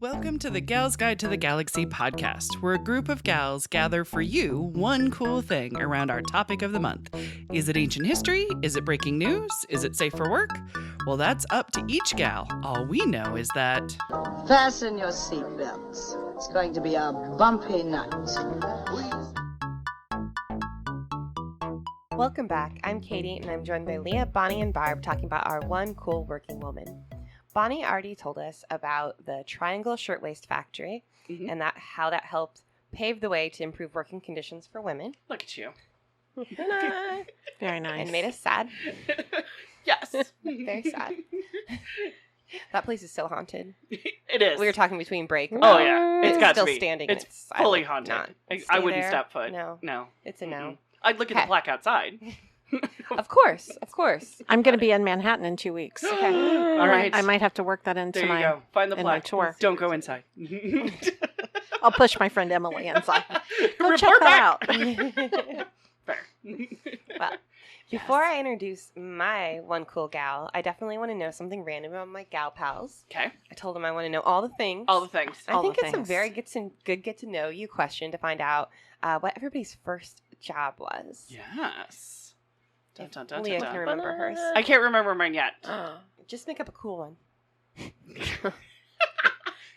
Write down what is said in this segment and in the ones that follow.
Welcome to the Gals Guide to the Galaxy podcast, where a group of gals gather for you one cool thing around our topic of the month. Is it ancient history? Is it breaking news? Is it safe for work? Well, that's up to each gal. All we know is that... Fasten your seatbelts. It's going to be a bumpy night. Welcome back. I'm Katie, and I'm joined by Leah, Bonnie, and Barb talking about our one cool working woman. Bonnie already told us about the Triangle Shirtwaist Factory and how that helped pave the way to improve working conditions for women. Look at you. Very nice. And made us sad. Yes. Very sad. That place is still haunted. It is. We were talking between break. Oh, yeah. It's got still to be. standing. It's I fully would haunted. not I stay wouldn't there. step foot. No. It's a no. I'd look at the plaque outside. Of course. I'm going to be in Manhattan in 2 weeks. Okay. All right. I might have to work that into There you my go. Find the in my plaque. tour. Don't go inside. I'll push my friend Emily inside. Go Report check that back. out. Fair. Well, before I introduce my one cool gal, I definitely want to know something random about my gal pals. Okay. I told them I want to know all the things. All the things. I think it's a very good get to know you question to find out what everybody's first job was. Yes. Dun, dun, dun, Leah dun, can dun. remember hers. I can't remember mine yet. Just make up a cool one.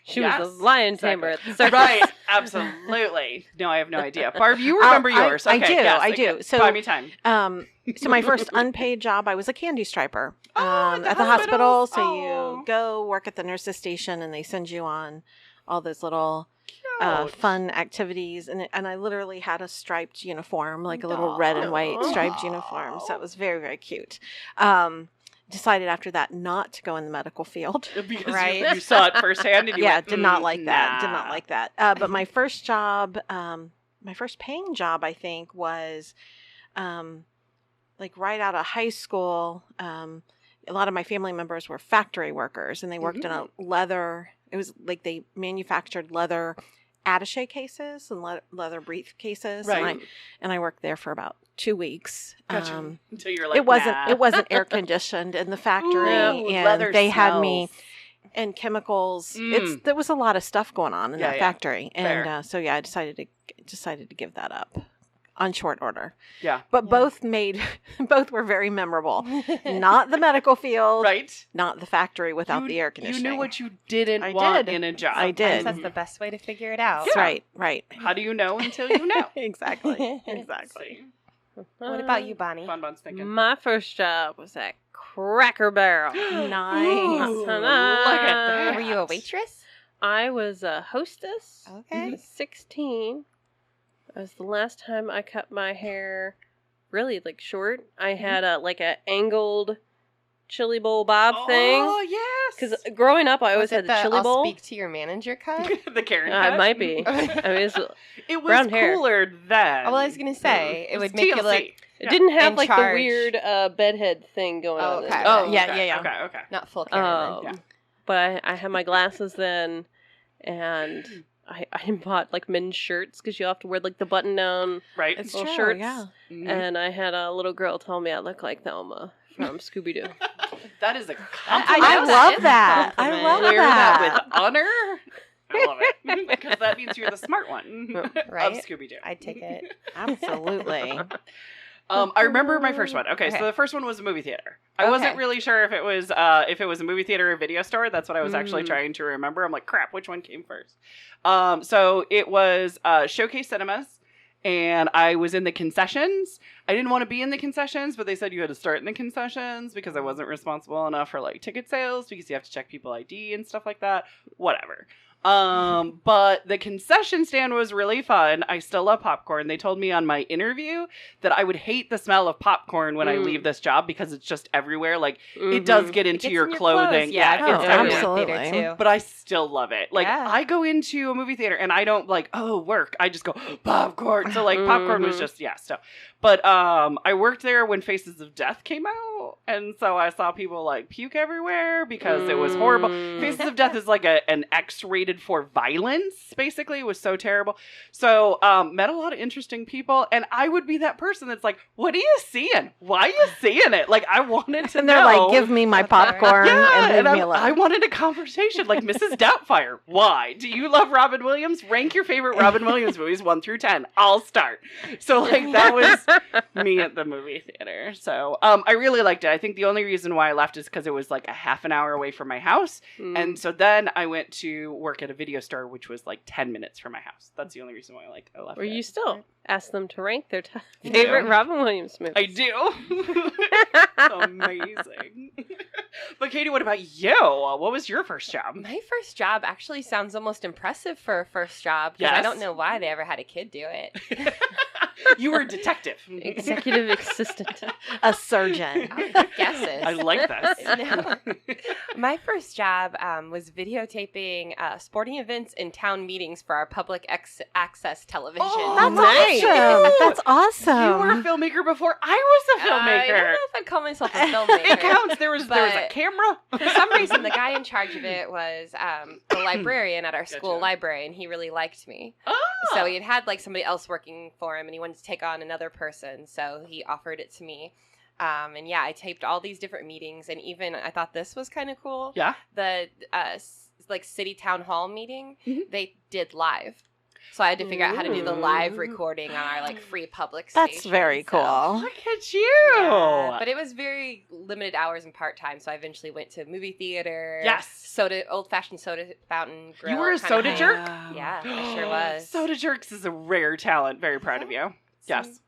She Yes, was a lion exactly. tamer at the circus. Right, absolutely. No, I have no idea. Barb, you remember yours. I Okay, do, yes, I do. okay. So- buy me time. So my first unpaid job, I was a candy striper at the at the hospital. hospitals? So Oh. you go work at the nurse's station, and they send you on all those little Cute. fun activities. And I literally had a striped uniform, like a little red and white striped uniform. So it was very, very cute. Decided after that not to go in the medical field. Because Right. you saw it firsthand and you went, did not like that. nah. Did not like that. But my first job, my first paying job, I think, was like right out of high school. A lot of my family members were factory workers, and they worked in a leather. It was like they manufactured leather attaché cases and leather briefcases. Right. And I worked there for about 2 weeks. Gotcha. Until you're like, It wasn't nah. it wasn't air conditioned in the factory, Ooh, and leather they had me smells. and chemicals. Mm. There was a lot of stuff going on in Yeah, that yeah. factory, Fair. and so I decided to give that up on short order. Yeah. But both were very memorable. Not the medical field, Right? not the factory without the air You conditioning. knew what you didn't I want did. in a job. I did. That's the best way to figure it out. That's right. How do you know until you know? Exactly. Exactly. What about you, Bonnie? Bonbon's thinking. My first job was at Cracker Barrel. Nice. Ooh, Ta-da. look at that. Were you a waitress? I was a hostess. Okay. I was 16. That was the last time I cut my hair really like short. I had a angled chili bowl bob thing. Oh, yes. Because growing up, I always Was had it the chili I'll bowl. speak to your manager cut? the Karen It cut? might be. I mean, It was brown hair. cooler then. Oh, well, I was going to say, it would make you TLC. look it didn't have In like charge. the weird bedhead thing going Oh, on. okay. Oh, Yeah, okay, yeah. Okay. not full Karen. Um, Yeah. But I had my glasses then, and I bought like men's shirts because you have to wear like the button down Right. It's little true, shirts. yeah. Mhm. And I had a little girl tell me I look like Thelma from Scooby Doo. That is a I compliment. I know love is a that. I compliment. love Wear that. that with honor. I love it. Because that means you're the smart one Right? of Scooby-Doo. I'd take it. Absolutely. I remember my first one. Okay, Okay. so the first one was a movie theater. I wasn't Okay. really sure if it was a movie theater or a video store. That's what I was actually Mm. trying to remember. I'm like, crap, which one came first? So it was Showcase Cinemas, and I was in the concessions. I didn't want to be in the concessions, but they said you had to start in the concessions because I wasn't responsible enough for like ticket sales because you have to check people ID and stuff like that. Whatever. But the concession stand was really fun. I still love popcorn. They told me on my interview that I would hate the smell of popcorn when I leave this job because it's just everywhere. Like it does get into It gets your in clothing. Yeah, it it gets gets everywhere. absolutely. in theater too. But I still love it. Like Yeah. I go into a movie theater and I don't like, oh, work. I just go popcorn. So like popcorn was just stuff. But I worked there when Faces of Death came out. And so I saw people like puke everywhere because it was horrible. Faces of Death is like an X-rated for violence, basically. It was so terrible. So met a lot of interesting people, and I would be that person that's like, what are you seeing? Why are you seeing it? Like, I wanted to And they're know. like, give me my popcorn and leave me alone. I wanted a conversation like Mrs. Doubtfire. Why? Do you love Robin Williams? Rank your favorite Robin Williams movies 1 through 10. I'll start. So like that was me at the movie theater. So I really liked it. I think the only reason why I left is because it was like a half an hour away from my house. And so then I went to work at a video store, which was like 10 minutes from my house. That's the only reason why I left. Or it. you still ask them to rank their favorite Robin Williams movies. I do. Amazing. But Katie, what about you? What was your first job? My first job actually sounds almost impressive for a first job. Because I don't know why they ever had a kid do it. You were a detective. Executive assistant. A surgeon. Guesses. I like this. No. My first job was videotaping sporting events and town meetings for our public access television. Oh, That's Nice. awesome. That's awesome. You were a filmmaker before I was a I don't filmmaker. know if I'd call myself a filmmaker. It counts. There was a But camera. For some reason, the guy in charge of it was the librarian at our school Gotcha. library, and he really liked me. Oh. So he had like somebody else working for him, and he wanted to take on another person, so he offered it to me. And yeah, I taped all these different meetings, and even I thought this was kind of cool. Yeah. The like city town hall meeting, they did live. So I had to figure out how to do the live recording on our like free public station. That's very cool. Look at you. Yeah, but it was very limited hours and part-time, so I eventually went to movie theater. Yes. Old-fashioned soda fountain grill. You were a kinda soda thing. jerk? Yeah, I sure was. Soda Jerks is a rare talent. Very proud of you. Yes.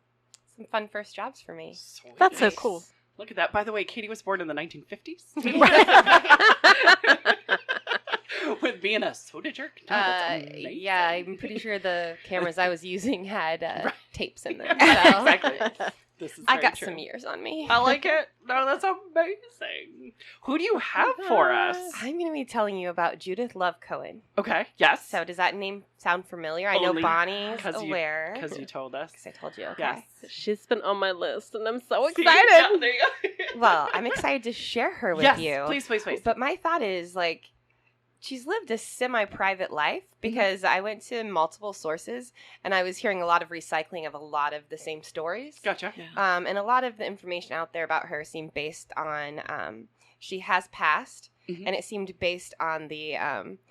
Some fun first jobs for me. Sweet. That's so cool. Look at that. By the way, Katie was born in the 1950s. With being a soda jerk? No, that's amazing. Yeah, I'm pretty sure the cameras I was using had tapes in them. So Exactly. This is I very got true. some years on me. I like it. No, that's amazing. Who do you have for us? I'm going to be telling you about Judith Love Cohen. Okay. Yes. So does that name sound familiar? I know Only Bonnie's 'cause aware. Because you told us. Because I told you. Okay. Yes. She's been on my list, and I'm so See? excited. Yeah, there you go. Well, I'm excited to share her with yes, you. please, please, please. But my thought is, like, she's lived a semi-private life because I went to multiple sources and I was hearing a lot of recycling of a lot of the same stories. Gotcha. And a lot of the information out there about her seemed based on, she has passed, and it seemed based on the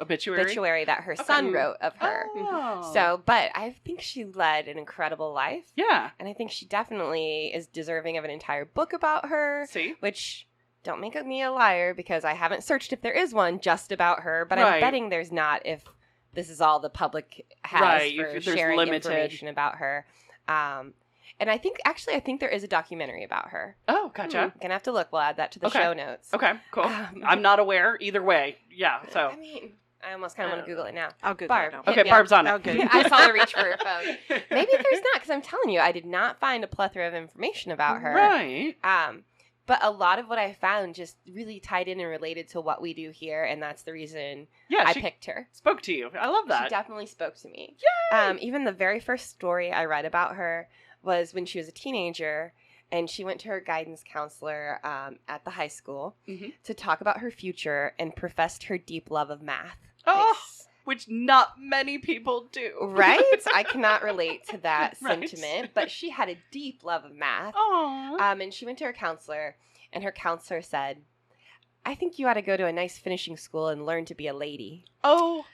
obituary that her son wrote of her. Oh. So, but I think she led an incredible life. Yeah. And I think she definitely is deserving of an entire book about her. See? Which, don't make me a liar because I haven't searched if there is one just about her, but Right. I'm betting there's not if this is all the public has Right, for if there's sharing limited. information about her. And I think there is a documentary about her. Oh, gotcha. Gonna have to look. We'll add that to the Okay. show notes. Okay, cool. Um, I'm not aware either way. Yeah, so. I mean, I almost kind of want to Google it now. I'll Google Barb. it now. Okay, Yeah. Barb's on it. Oh, good. I saw her reach for her phone. Maybe there's not, because I'm telling you, I did not find a plethora of information about her. Right. But a lot of what I found just really tied in and related to what we do here, and that's the reason Yeah, I she picked her. spoke to you. I love that. She definitely spoke to me. Yay! Even the very first story I read about her was when she was a teenager, and she went to her guidance counselor at the high school to talk about her future and professed her deep love of math. Oh, which not many people do. Right? I cannot relate to that Right. sentiment, but she had a deep love of math. Aww. And she went to her counselor, and her counselor said, I think you ought to go to a nice finishing school and learn to be a lady. Oh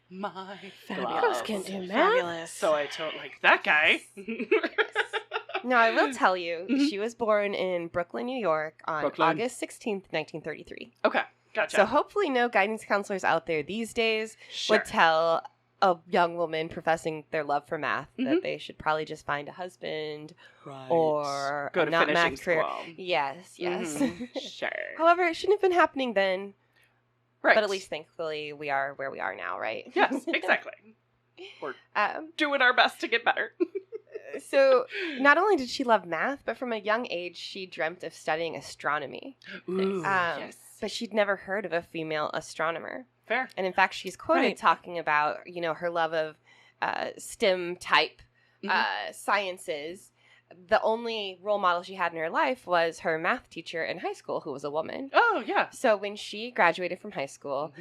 my Fabulous. God. Can do math. Fabulous. So I told like that guy. No, I will tell you, she was born in Brooklyn, New York on Brooklyn. August 16th, 1933. Okay, gotcha. So hopefully no guidance counselors out there these days Sure. would tell a young woman professing their love for math that they should probably just find a husband Right. or go a to not finishing math career. school. Yes. Mhm. Sure. However, it shouldn't have been happening then, Right. but at least thankfully we are where we are now, right? Yes, exactly. We're Um, doing our best to get better. so not only did she love math, but from a young age she dreamt of studying astronomy. Ooh, yes. But she'd never heard of a female astronomer. Fair. And in fact, she's quoted Right. talking about, her love of STEM type sciences the only role model she had in her life was her math teacher in high school, who was a woman. Oh, yeah. So when she graduated from high school,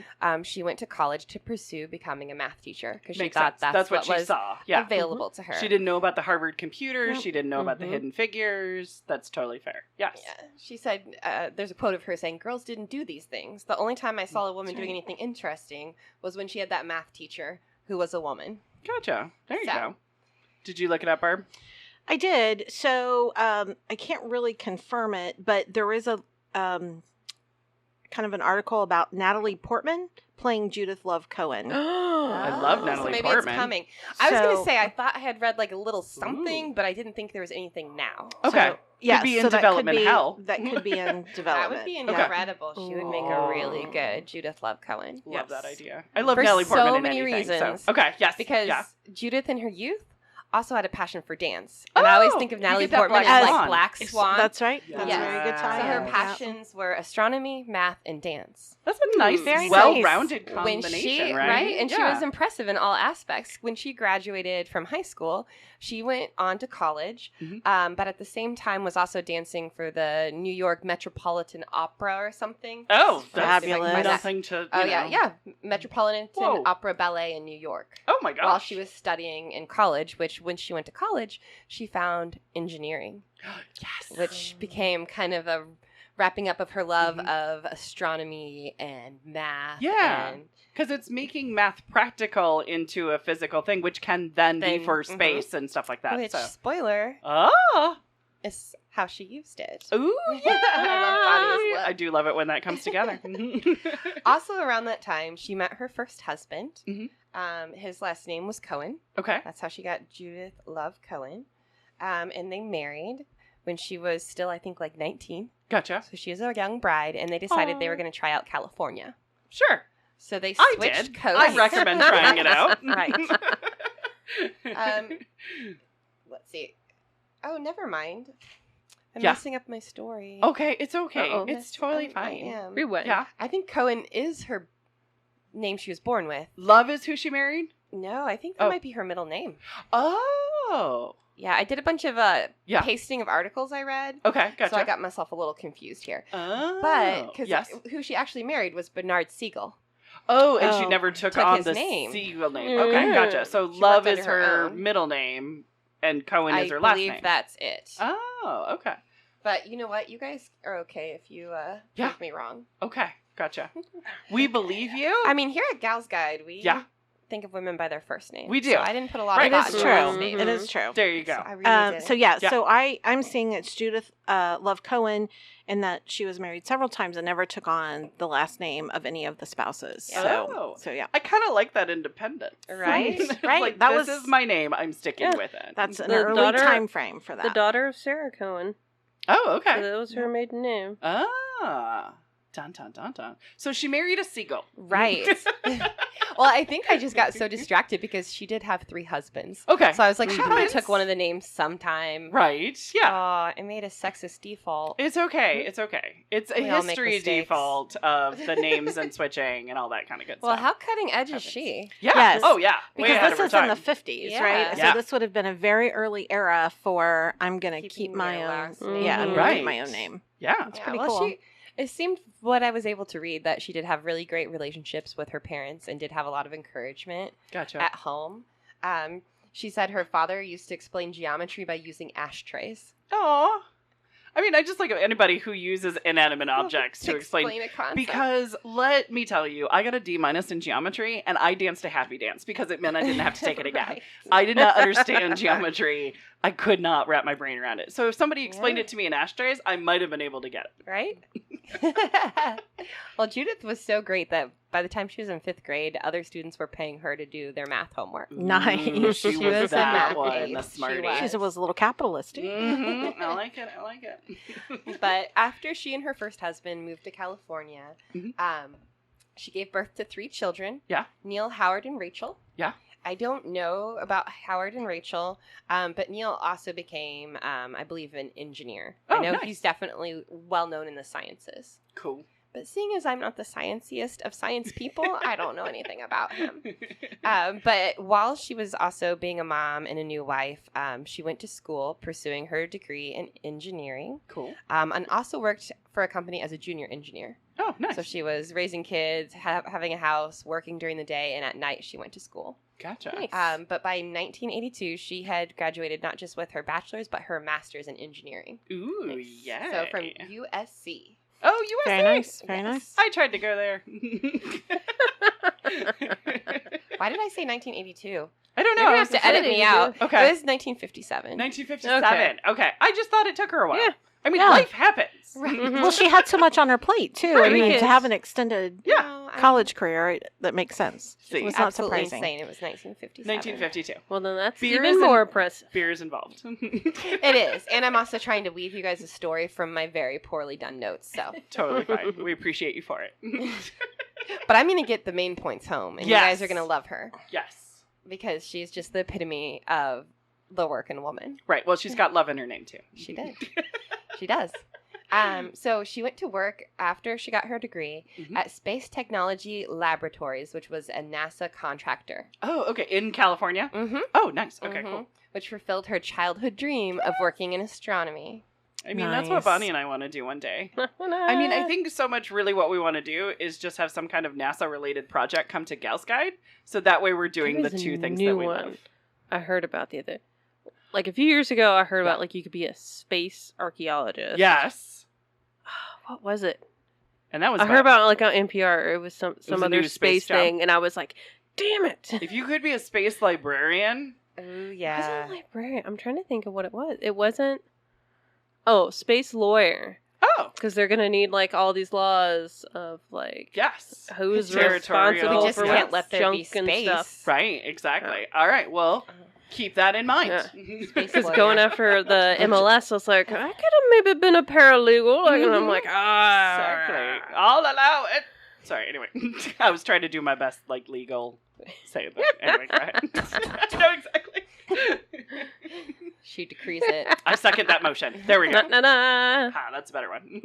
she went to college to pursue becoming a math teacher because she Makes thought sense. that's what she was saw. Yeah. available to her. She didn't know about the Harvard computers. Yep. She didn't know about the hidden figures. That's totally fair. Yes. Yeah. She said, there's a quote of her saying, girls didn't do these things. The only time I saw a woman doing anything interesting was when she had that math teacher who was a woman. Gotcha. There you So. go. Did you look it up, Barb? I did. So I can't really confirm it, but there is a kind of an article about Natalie Portman playing Judith Love Cohen. I love Natalie so maybe Portman. it's coming. I was going So- to say, I thought I had read like a little something, but I didn't think there was anything now. Okay. So, yeah, be in so that development could be, hell. That could be in That development. would be Okay. incredible. She would make a really good Judith Love Cohen. Love Yes. that idea. I love For Natalie Portman so in many anything, reasons. So. Okay, yes. Because yeah. Judith in her youth also had a passion for dance. And I always think of you Natalie get that Portman Black as Swan. like Black Swan. That's right. Yeah. That's Yes. a very good So tie. So her Yeah. passions were astronomy, math, and dance. That's a nice, Very well-rounded When combination, she right? and she Yeah. was impressive in all aspects. When she graduated from high school, she went on to college, but at the same time was also dancing for the New York Metropolitan Opera or something. Oh, Let's see if I can fabulous. find that. nothing to. Oh you know. yeah. Metropolitan Whoa. Opera Ballet in New York. Oh my gosh. While she was studying in college, which when she went to college, she found engineering, yes. which became kind of a wrapping up of her love of astronomy and math. Yeah. and Because it's making math practical into a physical thing, which can then be Thing, for space and stuff like that. which, So. spoiler, Oh. is how she used it. Ooh, yeah. I love Bonnie's look. I do love it when that comes together. Also, around that time, she met her first husband. Mhm. His last name was Cohen. Okay. That's how she got Judith Love Cohen. And they married when she was still, I think, like 19. Gotcha. So she was a young bride, and they decided they were Aw. going to try out California. Sure. So they I switched did. coasts. I recommend trying it out. Right. Let's see. Oh, never mind. I'm Yeah. messing up my story. Okay, it's okay. Uh-oh. It's totally I fine. am. Rewind. Yeah. I think Cohen is her name she was born with. Love is who she married? No, I think that Oh. might be her middle name. Oh. Yeah, I did a bunch of Yeah. pasting of articles I read. Okay, gotcha. So I got myself a little confused here. Oh. But because yes. who she actually married was Bernard Siegel. Oh, and she Oh. never took Took on his the name. Siegel name. Mm. Okay, gotcha. So She Love went is under her her own. middle name, and Cohen I is her last believe name. that's it. Oh, okay. But you know what? You guys are okay if you Yeah. prove me wrong. Okay, gotcha. We believe you. I mean, here at Gal's Guide, we Yeah. think of women by their first name. We do. So I didn't put a lot Right. of It thought is into true. her last name. It is true. There you go. So I really did. So yeah, Yeah. so I'm seeing it's Judith Love Cohen, and that she was married several times and never took on the last name of any of the spouses. Yeah. Oh. So yeah, I kind of like that independence. Right? It's Right. Like, That this was- is my name. I'm sticking Yeah. with it. that's an The early daughter- time frame for The that. daughter of Sarah Cohen. Oh, So okay. that was her maiden name. Ah. Dun, dun, dun, dun. So she married a seagull. Right. Well, I think I just got so distracted because she did have 3 husbands. Okay. So I was like, she probably Twins? took one of the names sometime. Right. Yeah. I made a sexist default. It's okay. It's okay. It's a We all make history mistakes. default of the names and switching and all that kind of good Well, stuff. how cutting edge is Happens. she? Yeah. Yes. Oh, yeah. Way Because ahead this of her is in time. the 50s, Yeah. right? Yeah. So this would have been a very early era for I'm going to Keeping keep your my own. last name. Yeah, I'm going to keep my Right. own name. Yeah. It's pretty well, cool. It seemed what I was able to read that she did have really great relationships with her parents and did have a lot of encouragement Gotcha. at home. She said her father used to explain geometry by using ashtrays. Aw. I mean, I just like anybody who uses inanimate objects to explain. a concept. Because let me tell you, I got a D- in geometry, and I danced a happy dance because it meant I didn't have to take it again. Right. I did not understand geometry. I could not wrap my brain around it. So if somebody explained Yeah. it to me in ashtrays, I might have been able to get it. Right? Well, Judith was so great that by the time she was in 5th grade, other students were paying her to do their math homework. Nice. Ooh, she, She was was a that math one, aide. the She smarty. was. She was a little capitalist. Mm-hmm. I like it. I like it. But after she and her first husband moved to California, Mhm. she gave birth to 3 children. Yeah. Neil, Howard, and Rachel. Yeah. I don't know about Howard and Rachel, but Neil also became, I believe, an engineer. I Oh, know nice. he's definitely well known in the sciences. Cool. but seeing as I'm not the scienciest of science people, I don't know anything about him. But while she was also being a mom and a new wife, she went to school pursuing her degree in engineering. Cool. And also worked for a company as a junior engineer. Oh, nice. So she was raising kids, having a house, working during the day, and at night she went to school. Gotcha. Nice. But by 1982, she had graduated not just with her bachelor's, but her master's in engineering. Ooh, Nice. yeah. So from USC. Oh, USA. Very nice. Very Yes. nice. I tried to go there. Why did I say 1982? I don't know. You're going to have to edit me out. Okay. It was 1957. 1957. Okay. I just thought it took her a while. Yeah. I mean, Yeah. life happens. Mhm. Well, she had so much on her plate too. Right. I mean, Yes. to have an extended Yeah. No, I- college career, that makes sense. See, It was not absolutely surprising. insane. It was 1957. 1952. Well, then that's Beer even is more in- impressive. Beer is involved. It is. And I'm also trying to weave you guys a story from my very poorly done notes. So, Totally fine. We appreciate you for it. but I'm going to get the main points home, and Yes. you guys are going to love her Yes. because she's just the epitome of the working woman. Right. Well, she's got love in her name, too. She did. She does. So she went to work after she got her degree Mhm. at Space Technology Laboratories, which was a NASA contractor. Oh, okay. In California? Mm-hmm. Oh, nice. Okay, cool. Which fulfilled her childhood dream of working in astronomy. I mean, that's what Nice. Bonnie and I want to do one day. I mean, I think so much really what we want to do is just have some kind of NASA-related project come to Gals Guide, so that way we're doing the There's a two things that new we one love. I heard about the other. Like a few years ago, I heard Yeah. about like you could be a space archaeologist. Yes. What was it? And that was I heard about it like on NPR. It was some a other new space space job. thing, and I was like, "Damn it!" If you could be a space librarian, Oh, It yeah. wasn't a librarian. I'm trying to think of what it was. It wasn't. Oh, space lawyer, oh, because they're gonna need like all these laws of like yes. who's Territorial. responsible We just for yes. can't let there be junk and space. stuff. Right, exactly. All right, well, keep that in mind. Space Because lawyer. going after the MLS, I was like, I could have maybe been a paralegal. Like, and I'm like, Exactly. I'll allow it. Sorry, anyway. I was trying to do my best, like, legal say, but anyway, go ahead. No, exactly. She decrees it. I second that motion. There we go. Na-na-na. Ah, that's a better one.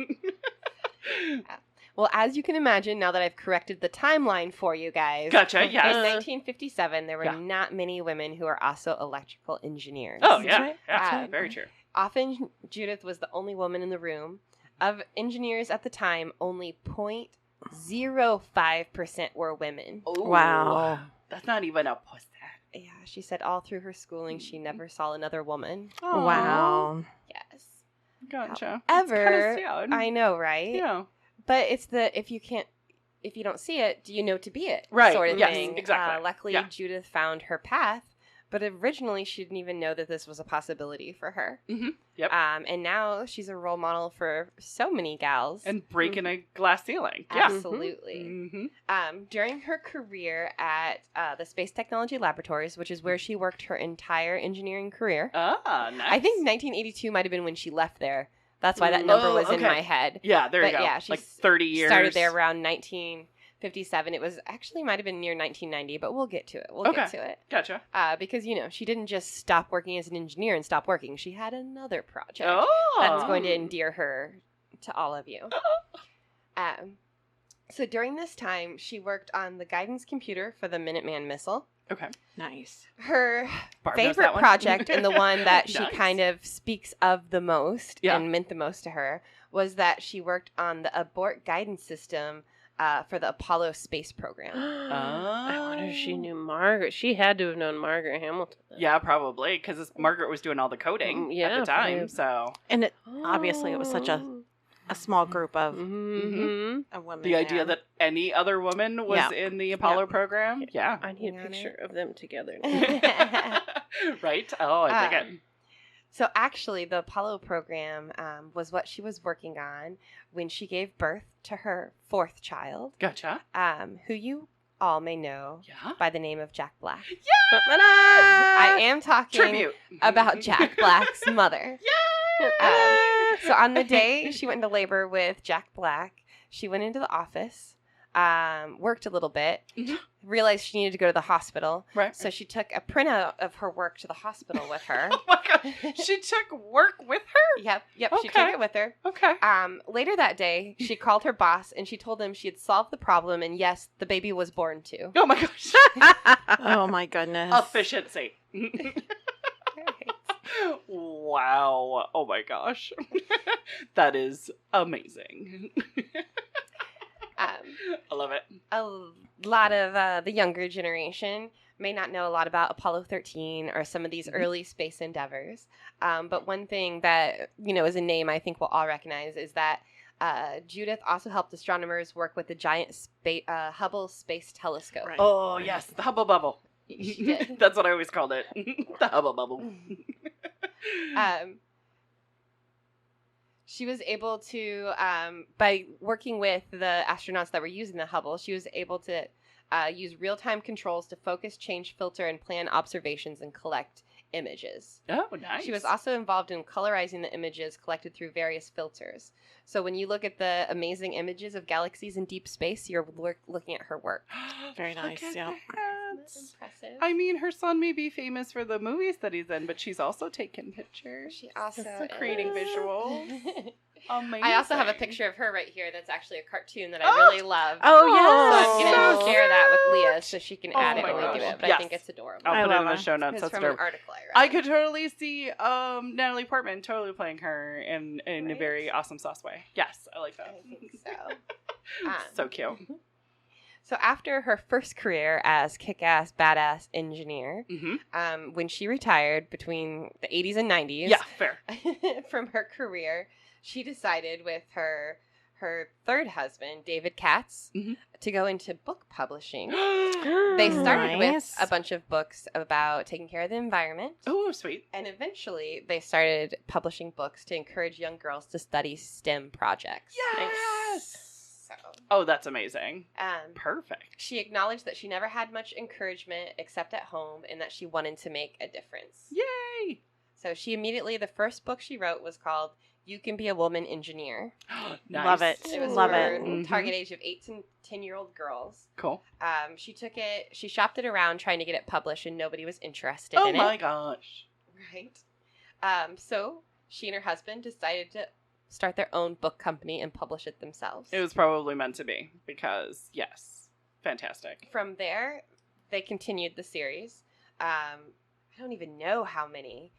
Well, as you can imagine, now that I've corrected the timeline for you guys, Gotcha, in yes. 1957, there were Yeah. not many women who are also electrical engineers. Oh, That's yeah. right. Yeah, That's right. very true. Often, Judith was the only woman in the room. Of engineers at the time, only 0.05% were women. Wow. That's not even a puss. Yeah, she said all through her schooling, she never saw another woman. Wow. Yes. Gotcha. However, It's kinda sad. I know, right? Yeah. But it's the if you don't see it, do you know to be it? Right, Sort of yes, thing. exactly. Luckily, Yeah. Judith found her path, but originally she didn't even know that this was a possibility for her. Mm-hmm. Yep. And now she's a role model for so many gals. And breaking a glass ceiling. Yeah. Absolutely. Mm-hmm. During her career at the Space Technology Laboratories, which is where she worked her entire engineering career, Ah, nice. I think 1982 might have been when she left there. That's why that number Oh, was in okay. my head. Yeah, there you But go. yeah, she like 30 years. Started there around 1957. It was actually might have been near 1990, but we'll get to it. We'll Okay. get to it. Gotcha. Because, she didn't just stop working as an engineer and stop working. She had another project Oh. that's going to endear her to all of you. So during this time, she worked on the guidance computer for the Minuteman missile. Okay. Nice. Her Barb knows that favorite one. project and the one that she Nice. kind of speaks of the most Yeah. and meant the most to her was that she worked on the abort guidance system for the Apollo space program. I wonder if she knew Margaret. She had to have known Margaret Hamilton. Yeah, probably, because Margaret was doing all the coding at Yeah, the time, probably. so... And obviously it was such a small group of, Mm-hmm. of women. The idea there. that any other woman was Yeah. in the Apollo program? Yeah. I need a Got it. picture of them together. Right? Oh, I dig it. So actually, the Apollo program was what she was working on when she gave birth to her fourth child, Gotcha. who you all may know Yeah. by the name of Jack Black. Ta-da! I am talking Tribute. about Jack Black's mother. So on the day she went into labor with Jack Black, she went into the office worked a little bit, Mhm. realized she needed to go to the hospital. Right. So she took a printout of her work to the hospital with her. Oh my god. She took work with her? Yep, she Okay. took it with her. Okay. Later that day, she called her boss and she told him she had solved the problem and yes, the baby was born too. Oh my gosh. Oh my goodness. Efficiency. Wow. Oh my gosh. That is amazing. I love it. A lot of the younger generation may not know a lot about Apollo 13 or some of these early space endeavors. But one thing that, is a name I think we'll all recognize is that Judith also helped astronomers work with the giant Hubble Space Telescope. Right. Oh, yes. The Hubble Bubble. She did. That's what I always called it. The Hubble Bubble. She was able to, by working with the astronauts that were using the Hubble, she was able to use real-time controls to focus, change, filter, and plan observations and collect images. Oh, nice. She was also involved in colorizing the images collected through various filters. So when you look at the amazing images of galaxies in deep space, you're looking at her work. Very nice, Look at yeah. that. That's impressive. I mean, her son may be famous for the movies that he's in, but she's also taken pictures. She also creating is. visuals. Amazing. I also have a picture of her right here that's actually a cartoon that I really love. Oh, So yes. I'm going so to share that with cute. Leah so she can add it my when we do gosh. it. But Yes. I think it's adorable. I'll I put it in love the it. show notes. It's That's from an adorable. article I read. I could totally see Natalie Portman totally playing her in a Right? very awesome sauce way. Yes, I like that. I think so. So cute. So after her first career as kick-ass, badass engineer, Mm-hmm. when she retired between the 80s and 90s Yeah, fair. from her career, she decided with her third husband, David Katz, Mhm. to go into book publishing. They started with Nice. a bunch of books about taking care of the environment. Oh, sweet. And eventually, they started publishing books to encourage young girls to study STEM projects. Yes. So, Oh, that's amazing. Perfect. she acknowledged that she never had much encouragement except at home and that she wanted to make a difference. Yay. So the first book she wrote was called You Can Be a Woman Engineer. Nice. Love it. It was Love for it. Mhm. target age of 8 to 10-year-old girls. Cool. She shopped it around trying to get it published and nobody was interested Oh in my it. gosh. Right. So she and her husband decided to start their own book company and publish it themselves. It was probably meant to be because, yes, fantastic. From there, they continued the series. I don't even know how many,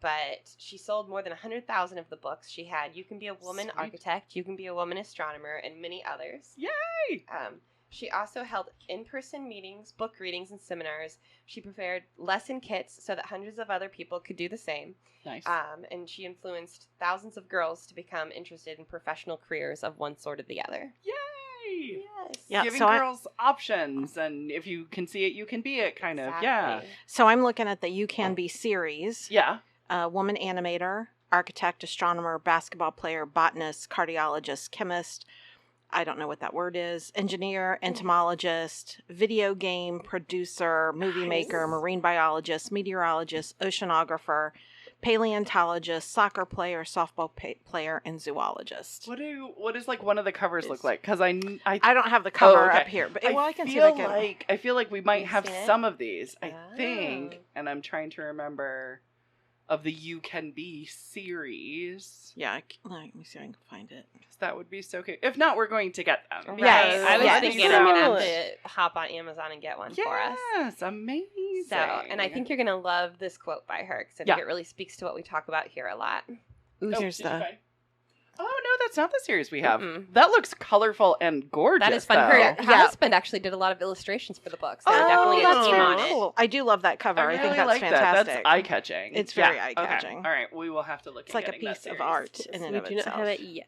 but she sold more than 100,000 of the books. She had You Can Be a Woman Sweet. Architect, You Can Be a Woman Astronomer, and many others. Yay! She also held in-person meetings, book readings, and seminars. She prepared lesson kits so that hundreds of other people could do the same. Nice. And she influenced thousands of girls to become interested in professional careers of one sort or the other. Yay! Yes. Yeah, Giving so girls options, and if you can see it, you can be it, kind of. Yeah. Exactly. So I'm looking at the You Can Be series. Yeah. Woman animator, architect, astronomer, basketball player, botanist, cardiologist, chemist. I don't know what that word is. Engineer, entomologist, video game producer, movie maker, marine biologist, meteorologist, oceanographer, paleontologist, soccer player, softball player, and zoologist. What does like one of the covers look like? Because I I don't have the cover okay. up here, but well, I can see feel that. I feel like we might You've have seen it? some of these. I Oh. think, and I'm trying to remember of the You Can Be series. Yeah, let me see if I can find it. 'Cause that would be so cute. If not, we're going to get them. Yes, I was yes. thinking I'm gonna have to hop on Amazon and get one for us. Yes, amazing. So, and I think you're gonna love this quote by her because I think it really speaks to what we talk about here a lot. Ooh, Oh, here's did you the. find- Oh no, that's not the series we have. Mm-mm. That looks colorful and gorgeous. That is fun. Though. Her Yeah. husband actually did a lot of illustrations for the books. They're Oh, definitely a that's team very on it. cool. I do love that cover. I, I think really that's like fantastic. that. That's eye-catching. It's very Yeah, eye-catching. Okay. All right, we will have to look It's at like a getting that piece of series. art in and We of do not itself. have it yet.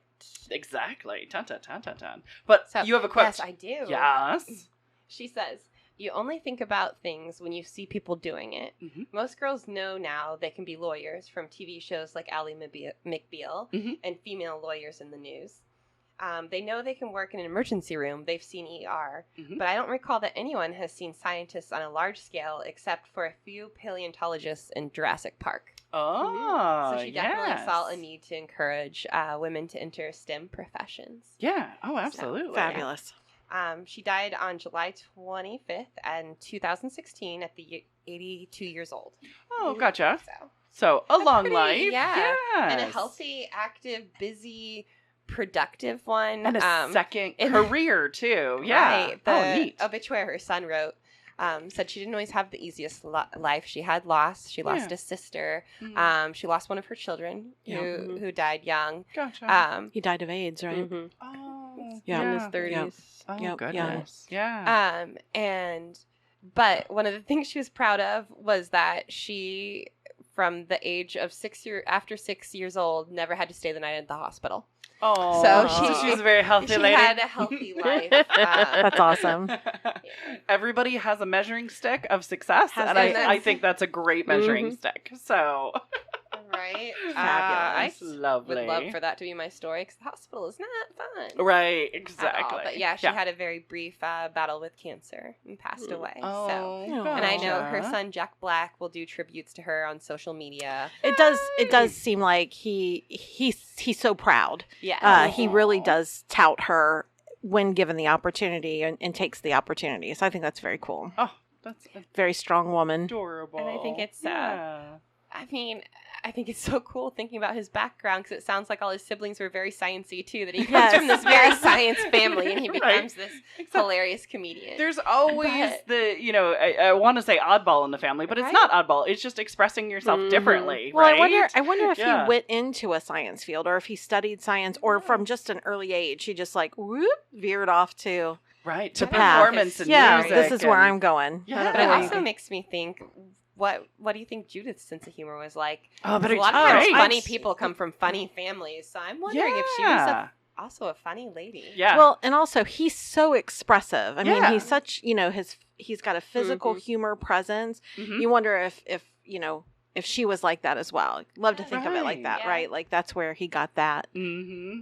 Exactly. Dun, dun, dun, dun, dun. But So, you have a quote. Yes, I do. Yes. She says, "You only think about things when you see people doing it. Mhm. Most girls know now they can be lawyers from TV shows like Ally McBeal Mhm. and female lawyers in the news. They know they can work in an emergency room. They've seen ER. Mhm. But I don't recall that anyone has seen scientists on a large scale except for a few paleontologists in Jurassic Park." Oh, So she definitely yes. saw a need to encourage women to enter STEM professions. Yeah. Oh, absolutely. Fabulous. She died on July 25th in 2016 at the 82 years old. Oh, gotcha. So So a long pretty- life. yeah. And a Yes. healthy, active, busy, productive one. And a second in- career, too. Yeah. Right. The Oh, neat. obituary her son wrote said she didn't always have the easiest life. She had loss. She lost Yeah. a sister. Mhm. She lost one of her children Yeah. who died young. Gotcha. He died of AIDS, right? Mm-hmm. Oh, Yeah. In his 30s. Oh, Yep, yeah. goodness. Yeah. But one of the things she was proud of was that she, from the age of after 6 years old, never had to stay the night at the hospital. Oh, so she was a very healthy She lady. had a healthy life. That's awesome. Everybody has a measuring stick of success, Has and it. I think that's a great measuring stick. So, Right? Fabulous. I lovely. would love for that to be my story because the hospital is not fun. Right, at all. exactly. But yeah, she had a very brief battle with cancer and passed away. Oh, So. Yeah. And I know gotcha. her son Jack Black will do tributes to her on social media. It does seem like he's so proud. Yeah. He really does tout her when given the opportunity and takes the opportunity. So I think that's very cool. Oh, that's Very strong woman. adorable. And I think it's, yeah. I think it's so cool thinking about his background because it sounds like all his siblings were very sciencey too. That he comes Yes. from this very science family and he Right. becomes this Except hilarious comedian. There's always But- I want to say oddball in the family, but it's Right. not oddball. It's just expressing yourself Mhm. differently, Well, right? I wonder if Yeah. he went into a science field or if he studied science or from just an early age he just like whoop veered off to Right, to path. performance and yeah, music. this is where and- I'm going. Yeah. I don't But know it where you also go. makes me think, what do you think Judith's sense of humor was like? Oh, but A it's lot of times great. funny people come from funny families, so I'm wondering if she was Yeah. also a funny lady. Yeah. Well, and also he's so expressive. I mean, Yeah. he's such, he's got a physical humor presence. Mhm. You wonder if she was like that as well. Love to think of it like Right. that, Yeah. right? Like that's where he got that. Mm-hmm.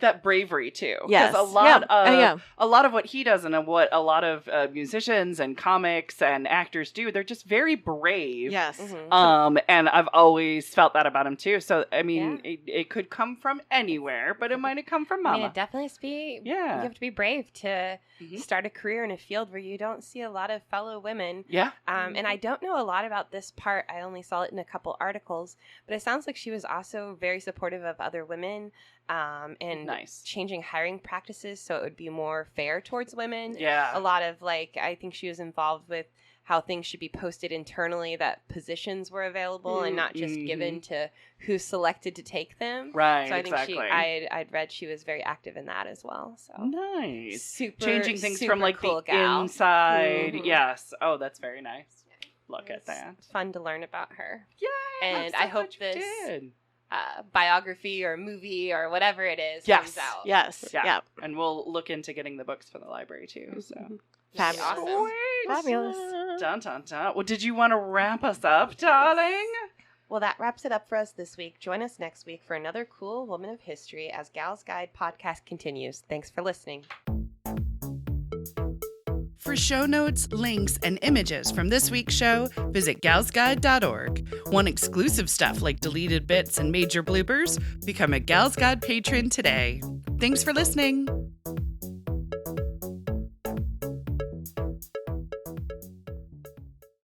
That bravery too. 'Cause Yes. a lot Yeah. of a lot of what he does and what a lot of musicians and comics and actors do, they're just very brave. Yes. Mhm. And I've always felt that about him too. So I mean, it could come from anywhere, but it might have come from I Mama. mean, it definitely has to be. Yeah. You have to be brave to Mhm. start a career in a field where you don't see a lot of fellow women. Yeah. And I don't know a lot about this part. I only saw it in a couple articles, but it sounds like she was also very supportive of other women and Nice. changing hiring practices so it would be more fair towards women. Yeah. A lot of I think she was involved with how things should be posted internally, that positions were available and not just given to who's selected to take them. Right. So I think exactly. I'd read she was very active in that as well. So Nice. super Changing things super from like cool the gal. inside. Mhm. Yes. Oh, that's very nice. Look It at was that. Fun to learn about her. Yeah. And I hope this biography or movie or whatever it is Yes. comes out. Yes. Yeah. Yeah. And we'll look into getting the books for the library too. So Fabulous. Awesome. Sweet. Fabulous. Dun dun dun. Well, did you want to wrap us up, darling? Well, that wraps it up for us this week. Join us next week for another cool woman of history as Gal's Guide podcast continues. Thanks for listening. For show notes, links, and images from this week's show, visit galsguide.org. Want exclusive stuff like deleted bits and major bloopers? Become a Gals Guide patron today. Thanks for listening.